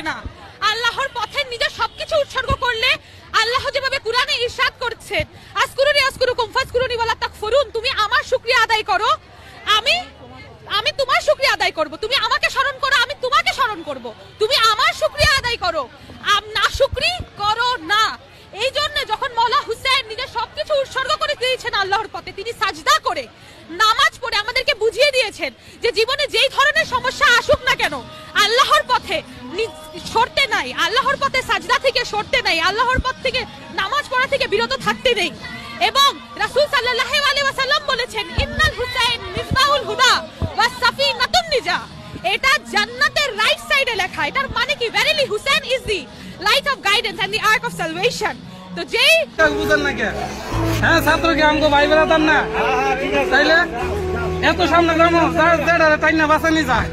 না। আল্লাহর পথে নিজের সবকিছু উৎসর্গ করলে আল্লাহ যেভাবে কুরআনে ইরশাদ করছেন, আসকুরুনি আসকুরুকুম ফাসকুরুনি ওয়ালা তাকফুরুন, তুমি আমার শুকরিয়া আদায় করো, আমি তোমার শুকরিয়া আদায় করব। তুমি আমাকে স্মরণ করো, আমি তোমাকে স্মরণ করব। তুমি আমার শুকরিয়া আদায় করো, না শুকরি করো না। এই জন্য যখন মওলা হুসেন নিজের সবকিছু উৎসর্গ করে দিয়েছেন আল্লাহর পথে, তিনি সাজদা করে নামাজ পড়ে আমাদেরকে বুঝিয়ে দিয়েছেন যে জীবনে যেই ধরনের সমস্যা আসুক না কেন আল্লাহর পথে সরতে নাই, আল্লাহর পথে সাজদা থেকে সরতে নাই, আল্লাহর পথ থেকে নামাজ পড়া থেকে বিরত থাকতে নেই। এবং রাসূল সাল্লাল্লাহু আলাইহি ওয়াসাল্লাম বলেছেন, ইন্নাল হুসাইন মিসবাহুল হুদা ওয়াস সাফিনাতুন নিজা। এটা জান্নাতের রাইট সাইডে লেখা। এটার মানে কি? Verily Hussain is the light of guidance and the ark of salvation. তো যেই বুঝেন না কে হ্যাঁ ছাত্র কি আমগো ভাই বেড়াতাম না তাইলে এত সামনে যাবো টাইনা বাঁচানি যায়।